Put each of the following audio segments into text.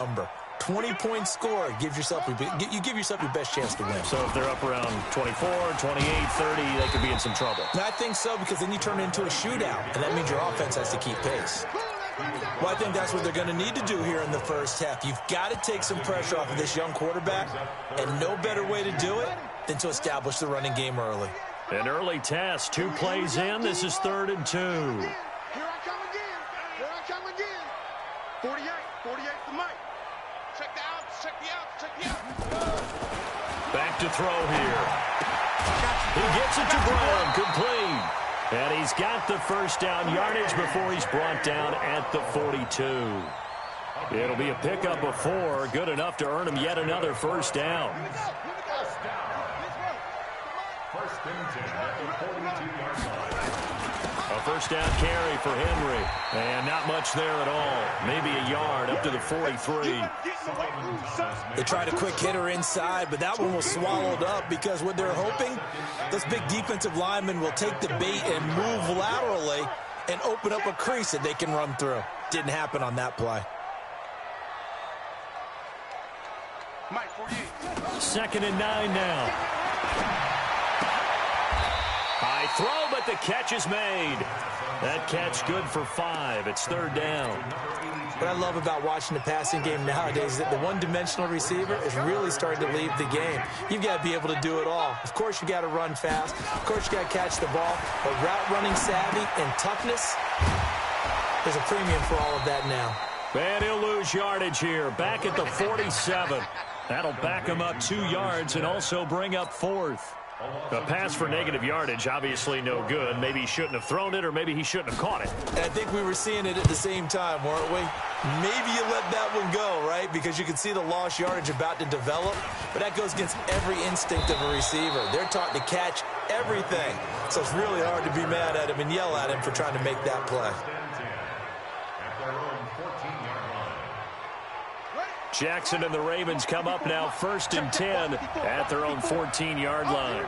number. 20-point score gives yourself you give yourself your best chance to win. So if they're up around 24, 28, 30, they could be in some trouble. And I think so, because then you turn it into a shootout, and that means your offense has to keep pace. Well, I think that's what they're going to need to do here in the first half. You've got to take some pressure off of this young quarterback, and no better way to do it than to establish the running game early. An early test, 2 plays in. This is 3rd and 2. Here I come again. Here I come again. 48 to Mike. Check the outs, check the outs, check the outs. Back to throw here. He gets it to Brown, complete. And he's got the first down yardage before he's brought down at the 42. It'll be a pickup of 4, good enough to earn him yet another first down. First and 10 at the 42-yard line. A first down carry for Henry. And not much there at all. Maybe a yard up to the 43. They tried a quick hitter inside, but that one was swallowed up because what they're hoping, those big defensive linemen will take the bait and move laterally and open up a crease that they can run through. Didn't happen on that play. Mike, 48. 2nd and 9 now. High throw, but the catch is made. That catch good for 5. It's 3rd down. What I love about watching the passing game nowadays is that the one-dimensional receiver is really starting to leave the game. You've got to be able to do it all. Of course, you got to run fast. Of course, you got to catch the ball. But route running savvy and toughness, there's a premium for all of that now. And he'll lose yardage here. Back at the 47. That'll back him up 2 yards and also bring up 4th. A pass for negative yardage, obviously no good. Maybe he shouldn't have thrown it, or maybe he shouldn't have caught it. And I think we were seeing it at the same time, weren't we? Maybe you let that one go, right? Because you can see the lost yardage about to develop. But that goes against every instinct of a receiver. They're taught to catch everything. So it's really hard to be mad at him and yell at him for trying to make that play. Jackson and the Ravens come up now 1st and 10 at their own 14-yard line.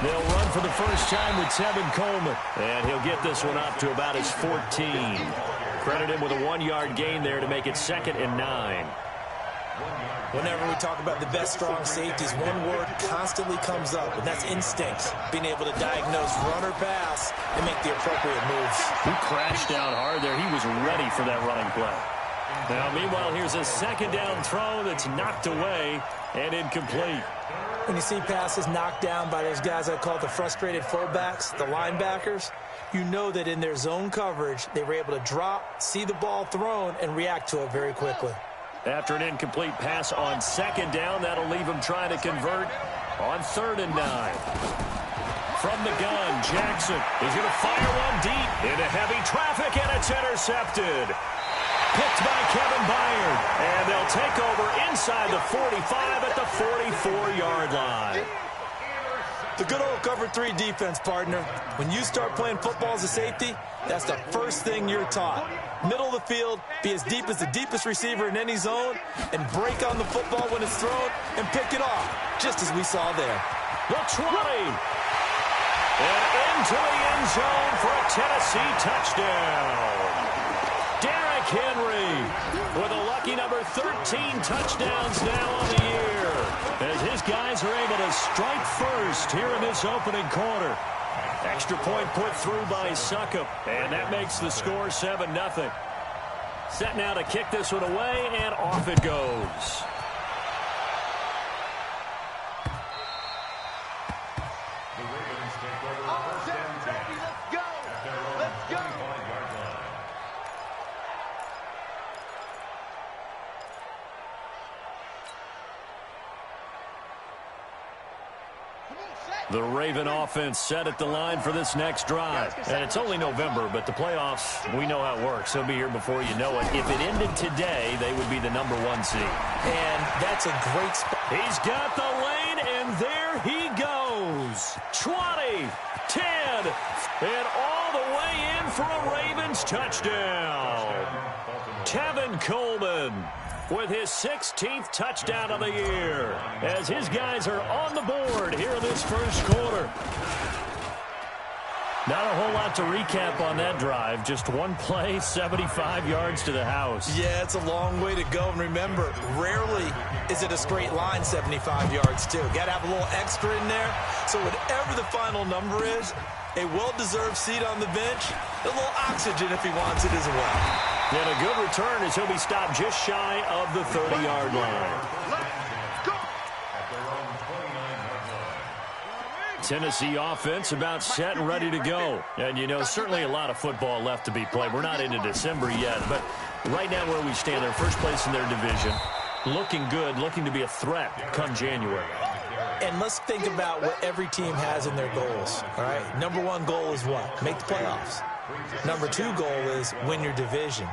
They'll run for the first time with Tevin Coleman, and he'll get this one up to about his 14. Credit him with a 1-yard gain there to make it 2nd and 9. Whenever we talk about the best strong safeties, one word constantly comes up, and that's instinct. Being able to diagnose run or pass and make the appropriate moves. He crashed down hard there. He was ready for that running play. Now, meanwhile, here's a 2nd down throw that's knocked away and incomplete. When you see passes knocked down by those guys I call the frustrated fullbacks, the linebackers, you know that in their zone coverage, they were able to drop, see the ball thrown, and react to it very quickly. After an incomplete pass on 2nd down, that'll leave him trying to convert on 3rd and 9. From the gun, Jackson is going to fire one deep into heavy traffic, and it's intercepted. Picked by Kevin Byard, and they'll take over inside the 45 at the 44-yard line. The good old cover 3 defense, partner. When you start playing football as a safety, that's the first thing you're taught. Middle of the field, be as deep as the deepest receiver in any zone, and break on the football when it's thrown and pick it off, just as we saw there. The 20. And into the end zone for a Tennessee touchdown. Derrick Henry with a lucky number 13 touchdowns now on the year, as his guys are able to strike first here in this opening quarter. Extra point put through by Succop, and that makes the score 7-0. Set now to kick this one away, and off it goes. The Ravens take over 1st and 10. Let's go. Let's go. The Raven offense set at the line for this next drive. And it's only November, but the playoffs, we know how it works. They'll be here before you know it. If it ended today, they would be the number 1 seed. And that's a great spot. He's got the lane, and there he goes. 20, 10, and all the way in for a Ravens touchdown. Tevin Coleman with his 16th touchdown of the year, as his guys are on the board here in this first quarter. Not a whole lot to recap on that drive. Just one play, 75 yards to the house. Yeah, it's a long way to go. And remember, rarely is it a straight line 75 yards, too. Got to have a little extra in there. So whatever the final number is, a well-deserved seat on the bench, a little oxygen if he wants it as well. And a good return as he'll be stopped just shy of the 30-yard line. Tennessee offense about set and ready to go. And, you know, certainly a lot of football left to be played. We're not into December yet, but right now where we stand, they're first place in their division. Looking good, looking to be a threat come January. And let's think about what every team has in their goals, all right? Number one goal is what? Make the playoffs. Number two goal is win your division.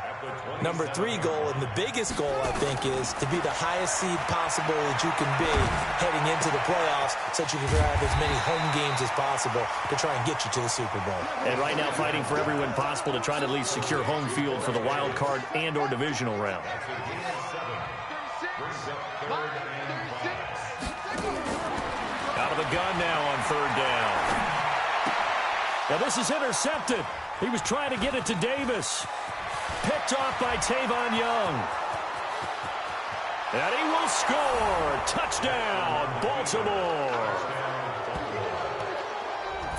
Number three goal, and the biggest goal, I think, is to be the highest seed possible that you can be heading into the playoffs so that you can have as many home games as possible to try and get you to the Super Bowl. And right now fighting for every win possible to try to at least secure home field for the wild card and or divisional round. Out of the gun now on third down. Now this is intercepted. He was trying to get it to Davis. Picked off by Tavon Young. And he will score. Touchdown, Baltimore.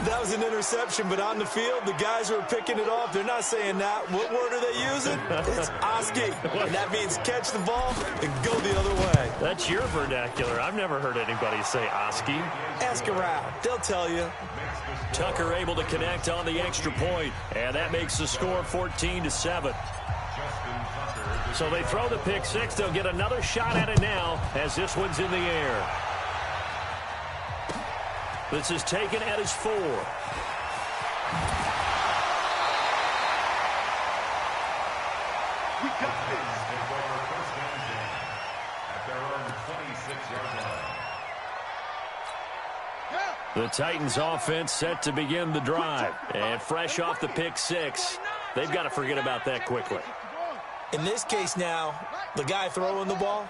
That was an interception, but on the field, the guys who are picking it off, they're not saying that. What word are they using? It's Oski. And that means catch the ball and go the other way. That's your vernacular. I've never heard anybody say Oski. Ask around. They'll tell you. Tucker able to connect on the extra point, and that makes the score 14-7. So they throw the pick six. They'll get another shot at it now as this one's in the air. This is taken at his 4. We got this. At their own 26-yard line. The Titans offense set to begin the drive. And fresh off the pick six, they've got to forget about that quickly. In this case now, the guy throwing the ball,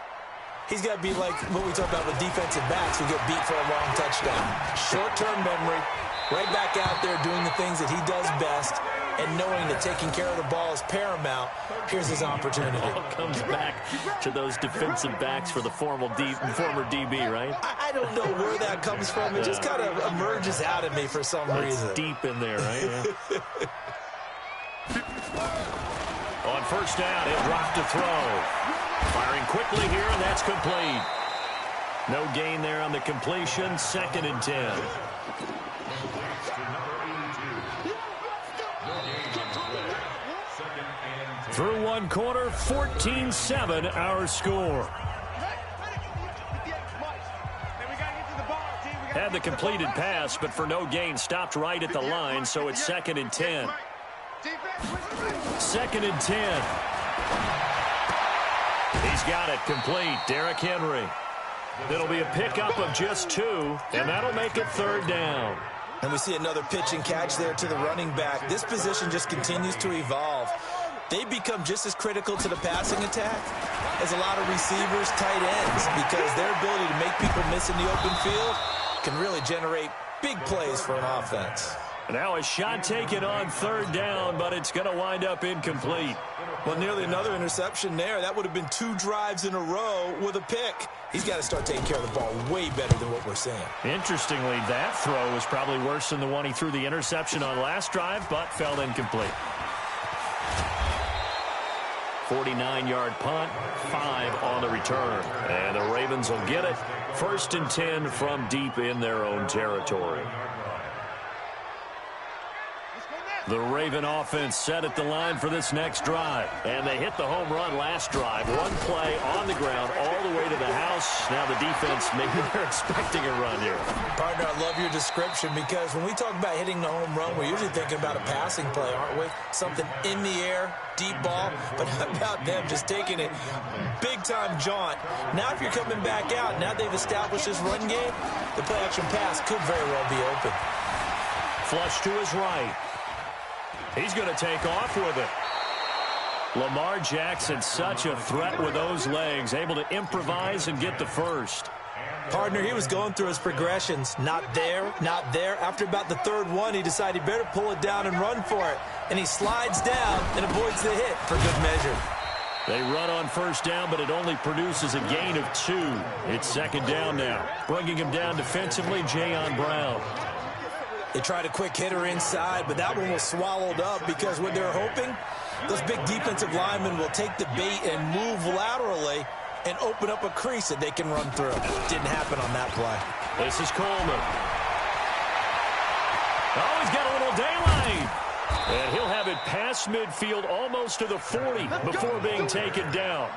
he's got to be like what we talk about with defensive backs who get beat for a long touchdown. Short-term memory, right back out there doing the things that he does best, and knowing that taking care of the ball is paramount. Here's his opportunity. It all comes back to those defensive backs for the former DB, right? I don't know where that comes from. It just kind of emerges out of me for some reason. It's deep in there, right? Yeah. On first down, he'll drop to throw. Firing quickly here, and that's complete. No gain there on the completion. 2nd and 10. Through one quarter, 14-7 our score. Had the completed pass, but for no gain, stopped right at the line, so it's 2nd and 10. 2nd and 10. He's got it complete. Derrick Henry. It'll be a pickup of just 2, and that'll make it 3rd down. And we see another pitch and catch there to the running back. This position just continues to evolve. They become just as critical to the passing attack as a lot of receivers, tight ends, because their ability to make people miss in the open field can really generate big plays for an offense. Now a shot taken on 3rd down, but it's going to wind up incomplete. Well, nearly another interception there. That would have been 2 drives in a row with a pick. He's got to start taking care of the ball way better than what we're seeing. Interestingly, that throw was probably worse than the one he threw the interception on last drive, but fell incomplete. 49-yard punt, 5 on the return. And the Ravens will get it. 1st and 10 from deep in their own territory. The Raven offense set at the line for this next drive. And they hit the home run last drive. One play on the ground all the way to the house. Now the defense, maybe they're expecting a run here. Partner, I love your description because when we talk about hitting the home run, we're usually thinking about a passing play, aren't we? Something in the air, deep ball. But how about them just taking it big-time jaunt? Now if you're coming back out, now they've established this run game, the play-action pass could very well be open. Flush to his right. He's going to take off with it. Lamar Jackson, such a threat with those legs, able to improvise and get the first. Partner, he was going through his progressions. Not there, not there. After about the third one, he decided he better pull it down and run for it. And he slides down and avoids the hit for good measure. They run on first down, but it only produces a gain of 2. It's second down now. Bringing him down defensively, Jayon Brown. They tried a quick hitter inside, but that one was swallowed up because what they're hoping, those big defensive linemen will take the bait and move laterally and open up a crease that they can run through. Didn't happen on that play. This is Coleman. Oh, he's got a little daylight. And he'll have it past midfield almost to the 40 before being taken down.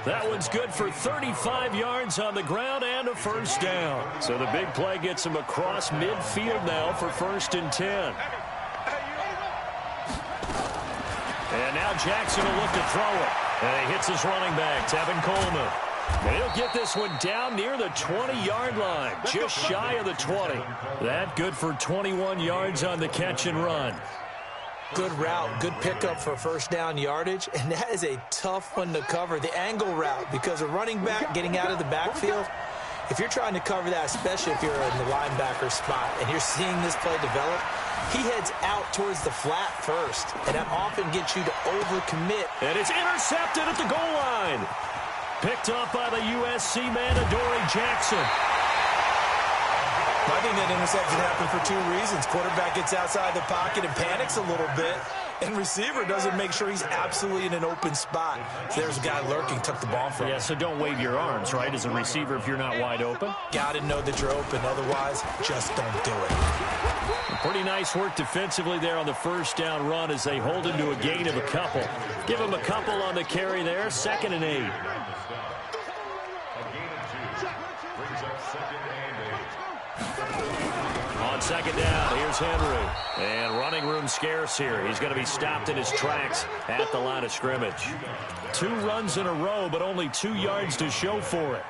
That one's good for 35 yards on the ground and a first down. So the big play gets him across midfield now for 1st and 10. And now Jackson will look to throw it. And he hits his running back, Tevin Coleman. And he'll get this one down near the 20-yard line, just shy of the 20. That good for 21 yards on the catch and run. Good route, good pickup for first down yardage, and that is a tough one to cover, the angle route, because a running back getting out of the backfield, if you're trying to cover that, especially if you're in the linebacker spot, and you're seeing this play develop, he heads out towards the flat first, and that often gets you to overcommit. And it's intercepted at the goal line. Picked up by the USC man, Adoree Jackson. I think that interception happened for 2 reasons. Quarterback gets outside the pocket and panics a little bit, and receiver doesn't make sure he's absolutely in an open spot. So there's a guy lurking, took the ball from him. Yeah, so don't wave your arms, right, as a receiver if you're not wide open. Got to know that you're open. Otherwise, just don't do it. Pretty nice work defensively there on the first down run as they hold him to a gain of a couple. Give him a couple on the carry there, 2nd and 8. On second down, here's Henry. And running room scarce here. He's going to be stopped in his tracks at the line of scrimmage. 2 runs in a row, but only 2 yards to show for it.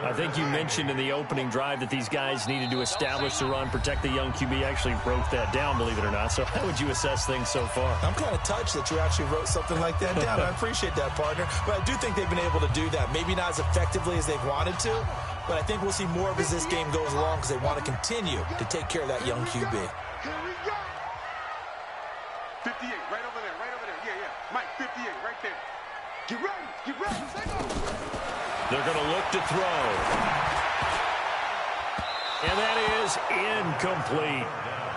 I think you mentioned in the opening drive that these guys needed to establish the run, protect the young QB. Actually broke that down, believe it or not. So how would you assess things so far? I'm kind of touched that you actually wrote something like that down. I appreciate that, partner. But I do think they've been able to do that. Maybe not as effectively as they've wanted to, but I think we'll see more of as this game goes along because they want to continue to take care of that young QB. Here we go. 58, right over there, right over there. Yeah, yeah. Mike, 58, right there. Get ready, get ready. They're going to look to throw. And that is incomplete.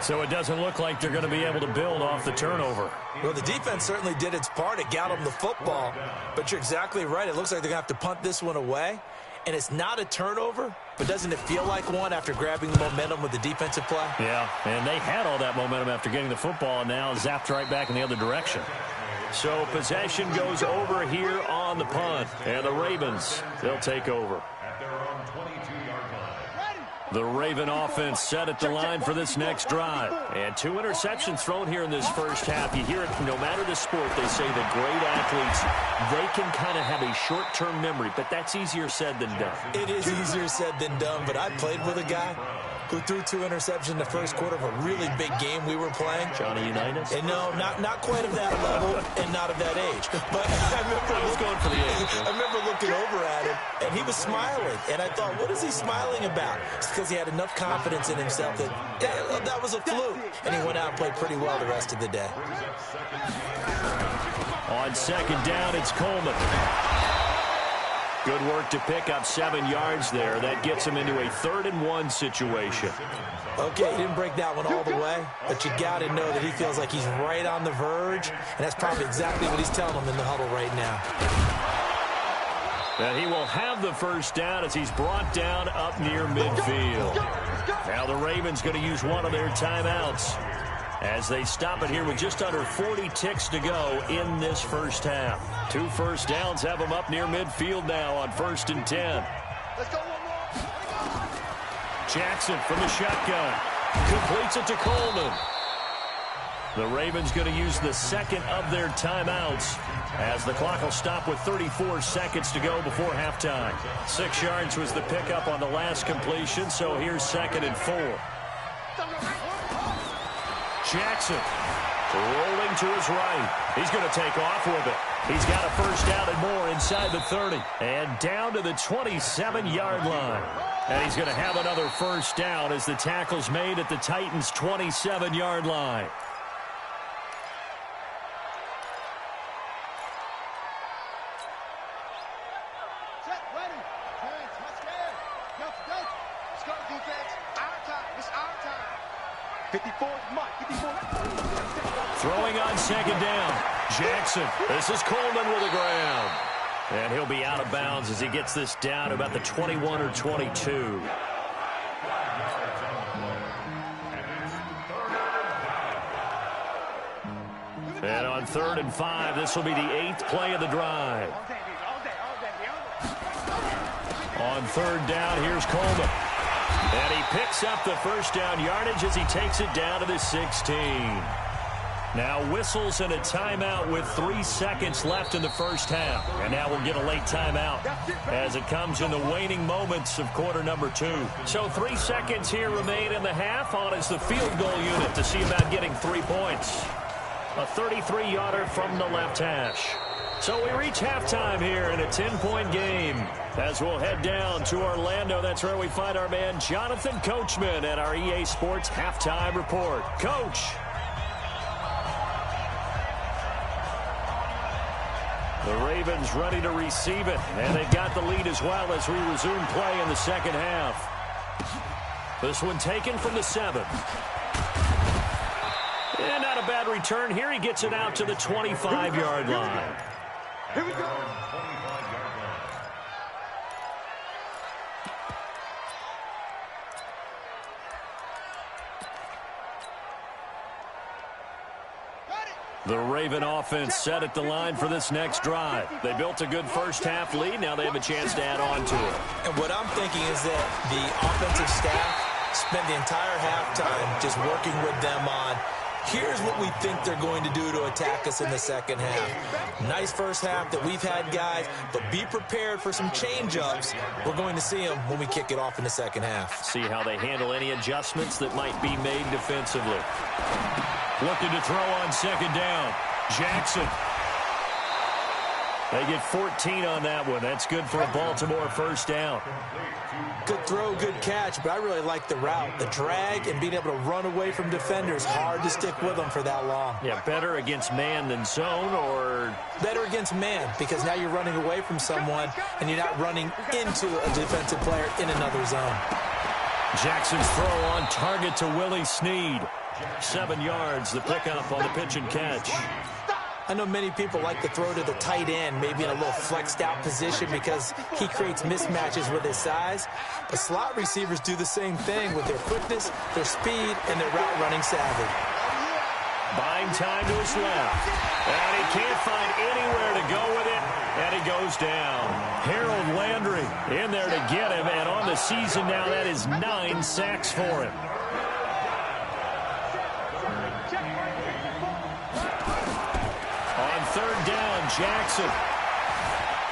So it doesn't look like they're going to be able to build off the turnover. Well, the defense certainly did its part. It got them the football. But you're exactly right. It looks like they're going to have to punt this one away. And it's not a turnover, but doesn't it feel like one after grabbing the momentum with the defensive play? Yeah, and they had all that momentum after getting the football and now zapped right back in the other direction. So possession goes over here on the punt. And the Ravens, they'll take over. The Raven offense set at the line for this next drive. And 2 interceptions thrown here in this first half. You hear it no matter the sport. They say the great athletes, they can kind of have a short-term memory. But that's easier said than done. It is easier said than done. But I played with a guy who threw 2 interceptions in the first quarter of a really big game we were playing. Johnny Unitas? And no, not quite of that level and not of that age. But I was going for the age. I remember looking over at him, and he was smiling. And I thought, what is he smiling about? It's because he had enough confidence in himself that was a fluke. And he went out and played pretty well the rest of the day. On second down, it's Coleman. Good work to pick up 7 yards there. That gets him into a 3rd and 1 situation. Okay, he didn't break that one all the way, but you got to know that he feels like he's right on the verge, and that's probably exactly what he's telling them in the huddle right now. And he will have the first down as he's brought down up near midfield. Now the Ravens going to use one of their timeouts as they stop it here with just under 40 ticks to go in this first half. 2 first downs have them up near midfield now on 1st and 10. Let's go one more. Jackson from the shotgun. Completes it to Coleman. The Ravens going to use the 2nd of their timeouts as the clock will stop with 34 seconds to go before halftime. 6 yards was the pickup on the last completion, so here's 2nd and 4. Jackson rolling to his right. He's going to take off with it. He's got a first down and more inside the 30. And down to the 27-yard line. And he's going to have another first down as the tackle's made at the Titans' 27-yard line. Set, ready. Touchdown. Go. Let's go, defense. Our time. It's our time. 54 is Mike. 54. Throwing on second down. Jackson. This is Coleman with the ground. And he'll be out of bounds as he gets this down to about the 21 or 22. And on 3rd and 5, this will be the 8th play of the drive. On 3rd down, here's Coleman. And he picks up the first down yardage as he takes it down to the 16. Now whistles and a timeout with 3 seconds left in the first half. And now we'll get a late timeout as it comes in the waning moments of quarter number 2. So 3 seconds here remain in the half. On is the field goal unit to see about getting 3 points. A 33-yarder from the left hash. So we reach halftime here in a 10-point game. As we'll head down to Orlando, that's where we find our man Jonathan Coachman at our EA Sports Halftime Report. Coach. The Ravens ready to receive it, and they've got the lead as well as we resume play in the second half. This one taken from the 7. And not a bad return here. He gets it out to the 25-yard line. Here we go. The Raven offense set at the line for this next drive. They built a good first-half lead. Now they have a chance to add on to it. And what I'm thinking is that the offensive staff spent the entire halftime just working with them on, here's what we think they're going to do to attack us in the second half. Nice first half that we've had, guys, but be prepared for some change-ups. We're going to see them when we kick it off in the second half. See how they handle any adjustments that might be made defensively. Looking to throw on second down. Jackson. They get 14 on that one. That's good for a Baltimore first down. Good throw, good catch, but I really like the route. The drag and being able to run away from defenders, hard to stick with them for that long. Yeah, better against man than zone, or? Better against man, because now you're running away from someone and you're not running into a defensive player in another zone. Jackson's throw on target to Willie Snead. 7 yards, the pickup on the pitch and catch. I know many people like to throw to the tight end, maybe in a little flexed out position because he creates mismatches with his size. But slot receivers do the same thing with their quickness, their speed, and their route running savvy. Buying time to his left. And he can't find anywhere to go with it, and he goes down. Harold Landry in there to get him, and on the season now, that is 9 sacks for him. On third down, Jackson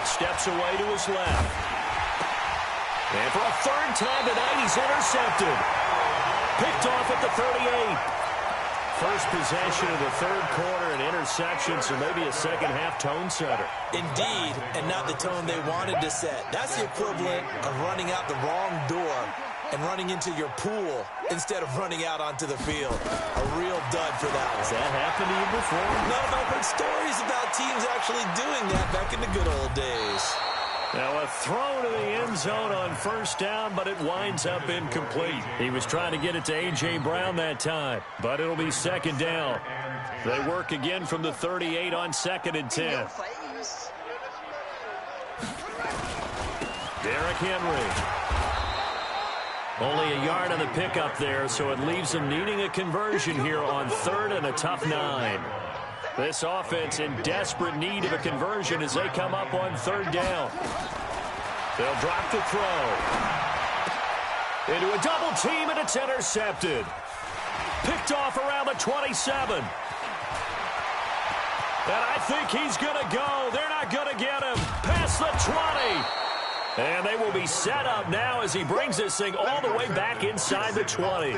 steps away to his left. And for a third time tonight, he's intercepted. Picked off at the 38. First possession of the third quarter, an interception, so maybe a second-half tone setter. Indeed, and not the tone they wanted to set. That's the equivalent of running out the wrong door and running into your pool instead of running out onto the field. A real dud for that one. Has that happened to you before? No, I've heard stories about teams actually doing that back in the good old days. Now a throw to the end zone on first down, but it winds up incomplete. He was trying to get it to A.J. Brown that time, but it'll be second down. They work again from the 38 on 2nd and 10. Derrick Henry. Only a yard on the pickup there, so it leaves him needing a conversion here on 3rd and a tough 9. This offense in desperate need of a conversion as they come up on 3rd down. They'll drop the throw. Into a double team, and it's intercepted. Picked off around the 27. And I think he's going to go. They're not going to get him. Past the 20. And they will be he's set up now as he brings this thing all the way back inside the 20.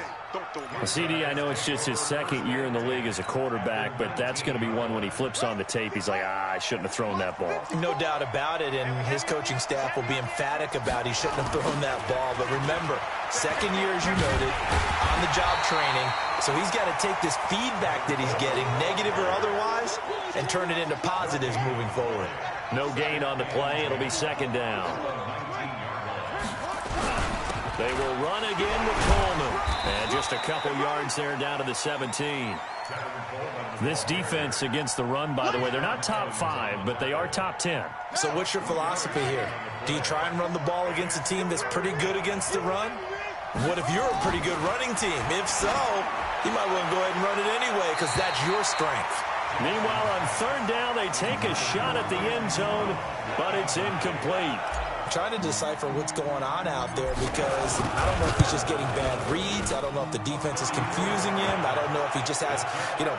CD, I know it's just his second year in the league as a quarterback, but that's going to be one when he flips on the tape. He's like, I shouldn't have thrown that ball. No doubt about it, and his coaching staff will be emphatic about he shouldn't have thrown that ball. But remember, second year, as you noted, on-the-job training. So he's got to take this feedback that he's getting, negative or otherwise, and turn it into positives moving forward. No gain on the play. It'll be second down. They will run again with Coleman. And just a couple yards there down to the 17. This defense against the run, by the way, they're not top 5, but they are top 10. So what's your philosophy here? Do you try and run the ball against a team that's pretty good against the run? What if you're a pretty good running team? If so, you might want to go ahead and run it anyway because that's your strength. Meanwhile, on third down, they take a shot at the end zone, but it's incomplete. Trying to decipher what's going on out there because I don't know if he's just getting bad reads. I don't know if the defense is confusing him. I don't know if he just has,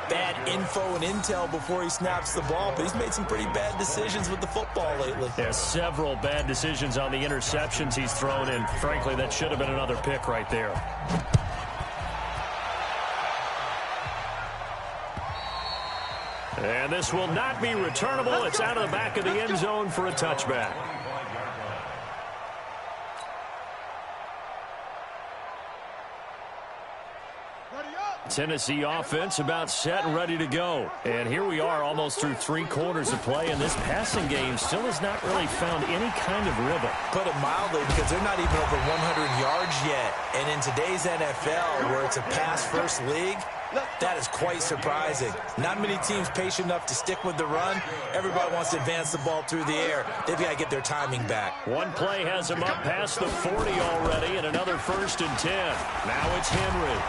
bad info and intel before he snaps the ball. But he's made some pretty bad decisions with the football lately. There's several bad decisions on the interceptions he's thrown, and frankly, that should have been another pick right there. And this will not be returnable. It's out of the back of the end zone for a touchback. Tennessee offense about set and ready to go. And here we are almost through 3 quarters of play, and this passing game still has not really found any kind of rhythm. Put it mildly, because they're not even over 100 yards yet. And in today's NFL, where it's a pass-first league, that is quite surprising. Not many teams patient enough to stick with the run. Everybody wants to advance the ball through the air. They've got to get their timing back. One play has them up past the 40 already, and another 1st and 10. Now it's Henry.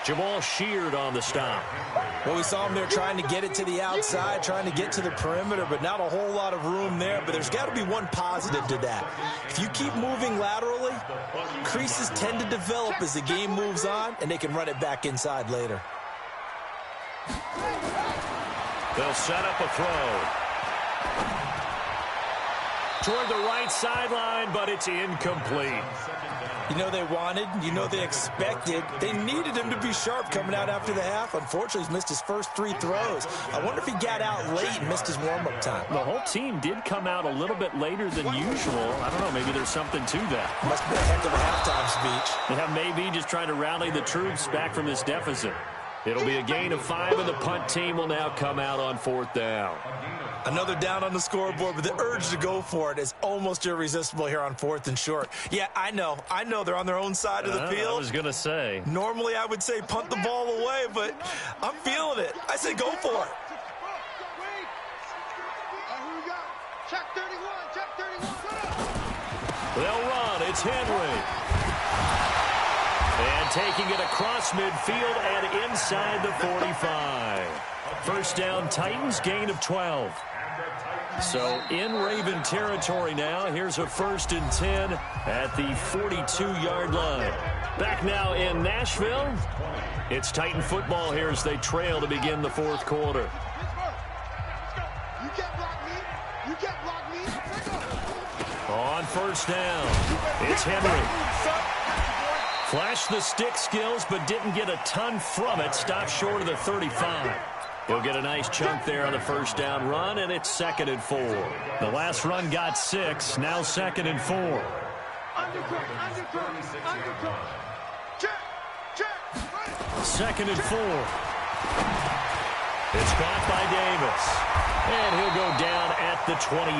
Jamal Sheard on the stop. Well, we saw him there trying to get it to the outside, trying to get to the perimeter, but not a whole lot of room there. But there's got to be one positive to that. If you keep moving laterally, creases tend to develop as the game moves on, and they can run it back inside later. They'll set up a throw. Toward the right sideline, but it's incomplete. You know they wanted, you know they expected. They needed him to be sharp coming out after the half. Unfortunately, he's missed his first 3 throws. I wonder if he got out late and missed his warm-up time. The whole team did come out a little bit later than usual. I don't know, maybe there's something to that. Must be a heck of a halftime speech. Yeah, maybe just trying to rally the troops back from this deficit. It'll be a gain of 5, and the punt team will now come out on 4th down. Another down on the scoreboard, but the urge to go for it is almost irresistible here on 4th and short. Yeah, I know they're on their own side of the field. I was going to say. Normally I would say punt the ball away, but I'm feeling it. I say go for it. Check 31, check 31. They'll run. It's Henry. And taking it across midfield and inside the 45. First down, Titans, gain of 12. So in Raven territory now. Here's a 1st and 10 at the 42-yard line. Back now in Nashville. It's Titan football here as they trail to begin the 4th quarter. You can't block me. You can't block me. On 1st down, it's Henry. Flashed the stick skills, but didn't get a ton from it. Stopped short of the 35. He'll get a nice chunk there on the 1st down run, and it's 2nd and 4. The last run got 6, now 2nd and 4. Undercut. Check. 2nd and 4. It's caught by Davis. And he'll go down at the 28.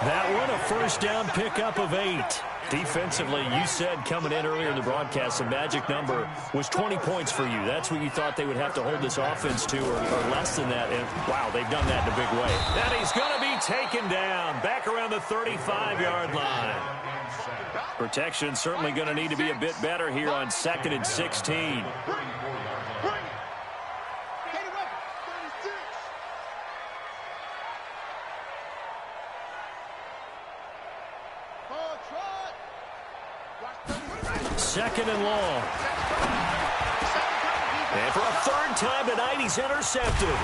That one a 1st down pickup of 8. Defensively, you said coming in earlier in the broadcast, the magic number was 20 points for you. That's what you thought they would have to hold this offense to, or less than that. And, wow, they've done that in a big way. And he's going to be taken down back around the 35-yard line. Protection certainly going to need to be a bit better here on 2nd and 16. Second and long. And for a 3rd time tonight, he's intercepted.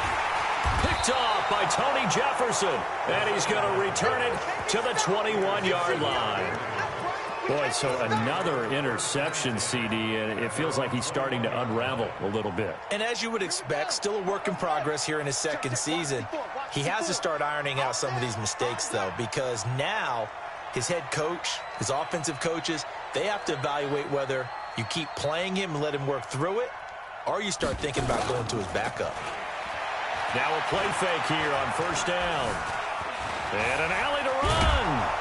Picked off by Tony Jefferson. And he's going to return it to the 21-yard line. Boy, so another interception, CD, and it feels like he's starting to unravel a little bit. And as you would expect, still a work in progress here in his second season. He has to start ironing out some of these mistakes, though, because now his head coach, his offensive coaches, they have to evaluate whether you keep playing him and let him work through it, or you start thinking about going to his backup. Now a play fake here on first down. And an alley to run.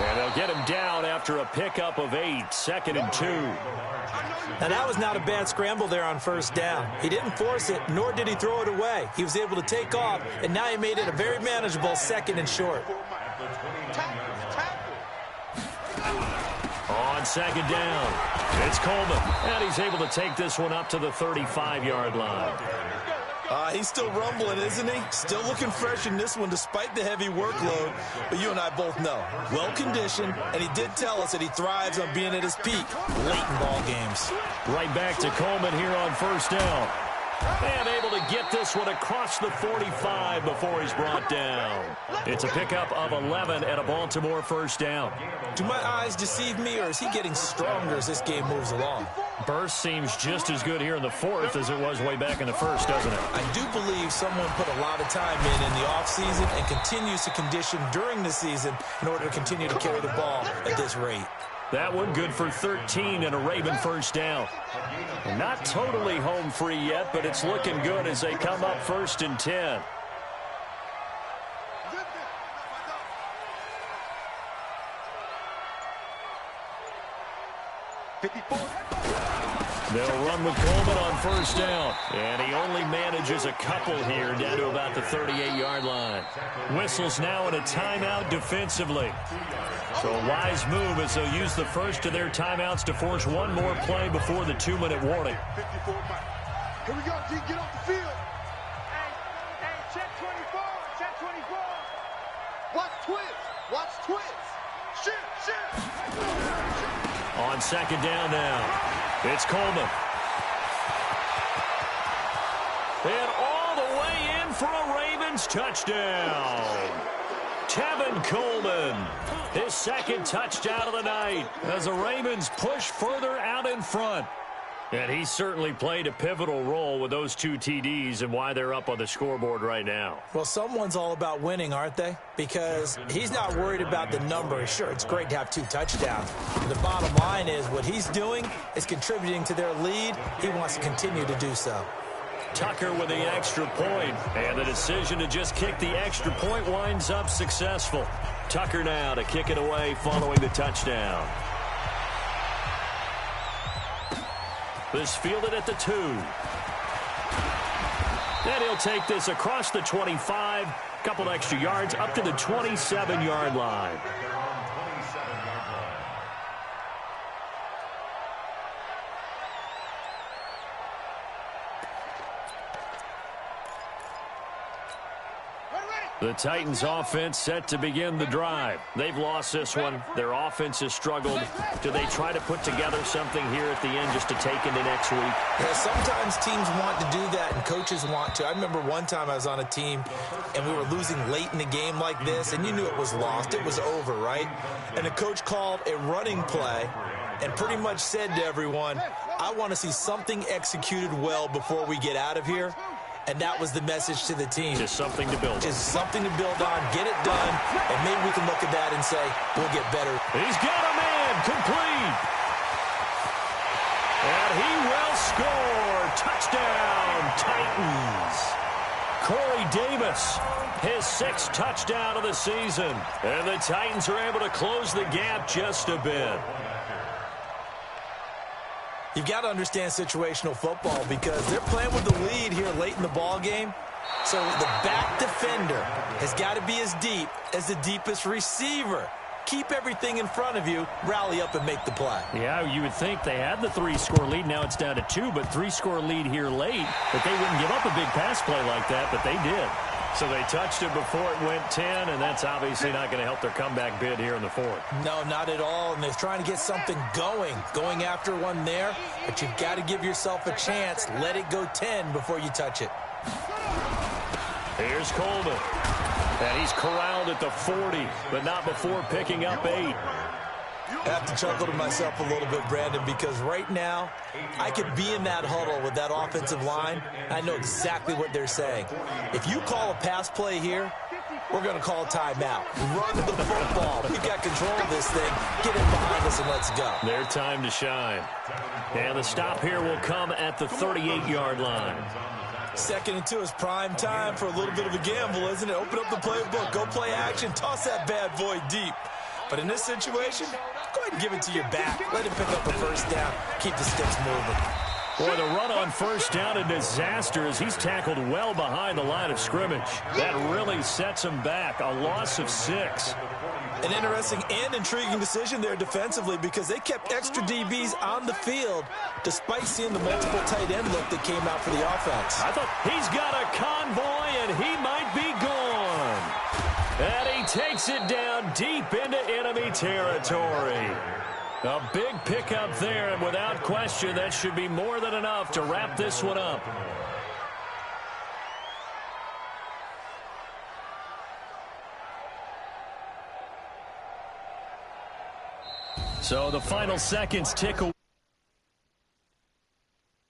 And they'll get him down after a pickup of 8, 2nd and 2. Now, that was not a bad scramble there on first down. He didn't force it, nor did he throw it away. He was able to take off, and now he made it a very manageable 2nd and short. On 2nd down, it's Coleman. And he's able to take this one up to the 35-yard line. He's still rumbling, isn't he? Still looking fresh in this one despite the heavy workload. But you and I both know, well-conditioned, and he did tell us that he thrives on being at his peak late in ball games. Right back to Coleman here on first down. And able to get this one across the 45 before he's brought down. It's a pickup of 11 at a Baltimore first down. Do my eyes deceive me, or is he getting stronger as this game moves along? Burst seems just as good here in the fourth as it was way back in the first, doesn't it? I do believe someone put a lot of time in the offseason and continues to condition during the season in order to continue to carry the ball at this rate. That one good for 13 and a Raven first down. Not totally home free yet, but it's looking good as they come up 1st and 10. They'll run with Coleman on first down. And he only manages a couple here down to about the 38-yard line. Whistles now in a timeout defensively. So a wise move as they'll use the first of their timeouts to force one more play before the 2-minute warning. Here we go, G. Get off the field. Hey, check 24. Check 24. Watch twist. Watch twist. Shit. On 2nd down now, it's Coleman. And all the way in for a Ravens touchdown. Tevin Coleman, his 2nd touchdown of the night as the Ravens push further out in front. And he certainly played a pivotal role with those 2 TDs and why they're up on the scoreboard right now. Well, someone's all about winning, aren't they? Because he's not worried about the number. Sure, it's great to have 2 touchdowns. The bottom line is what he's doing is contributing to their lead. He wants to continue to do so. Tucker with the extra point, and the decision to just kick the extra point winds up successful. Tucker now to kick it away following the touchdown. This fielded at the 2. And he'll take this across the 25, couple extra yards up to the 27-yard line. The Titans offense set to begin the drive. They've lost this one. Their offense has struggled. Do they try to put together something here at the end just to take into next week? Yeah, sometimes teams want to do that and coaches want to. I remember one time I was on a team and we were losing late in a game like this and you knew it was lost. It was over, right? And the coach called a running play and pretty much said to everyone, I want to see something executed well before we get out of here. And that was the message to the team. Just something to build. Just something to build on, get it done, and maybe we can look at that and say, we'll get better. He's got a man, complete. And he will score. Touchdown, Titans. Corey Davis, his 6th touchdown of the season. And the Titans are able to close the gap just a bit. You've got to understand situational football because they're playing with the lead here late in the ball game. So the back defender has got to be as deep as the deepest receiver. Keep everything in front of you, rally up and make the play. Yeah, you would think they had the 3-score lead. Now it's down to 2, but 3-score lead here late. But they wouldn't give up a big pass play like that, but they did. So they touched it before it went 10, and that's obviously not going to help their comeback bid here in the 4th. No, not at all, and they're trying to get something going after one there, but you've got to give yourself a chance. Let it go 10 before you touch it. Here's Coleman. And he's corralled at the 40, but not before picking up 8. I have to chuckle to myself a little bit, Brandon, because right now I could be in that huddle with that offensive line. I know exactly what they're saying. If you call a pass play here, we're going to call a timeout. Run the football. We've got control of this thing. Get in behind us and let's go. Their time to shine. And the stop here will come at the 38-yard line. 2nd and 2 is prime time for a little bit of a gamble, isn't it? Open up the playbook. Go play action. Toss that bad boy deep. But in this situation, go ahead and give it to your back. Let him pick up a first down. Keep the sticks moving. Boy, the run on first down a disaster as he's tackled well behind the line of scrimmage. That really sets him back. A loss of 6. An interesting and intriguing decision there defensively because they kept extra DBs on the field despite seeing the multiple tight end look that came out for the offense. I thought he's got a convoy and he might be gone. And he takes it down deep into enemy territory. A big pickup there, and without question, that should be more than enough to wrap this one up. So the final seconds tick away.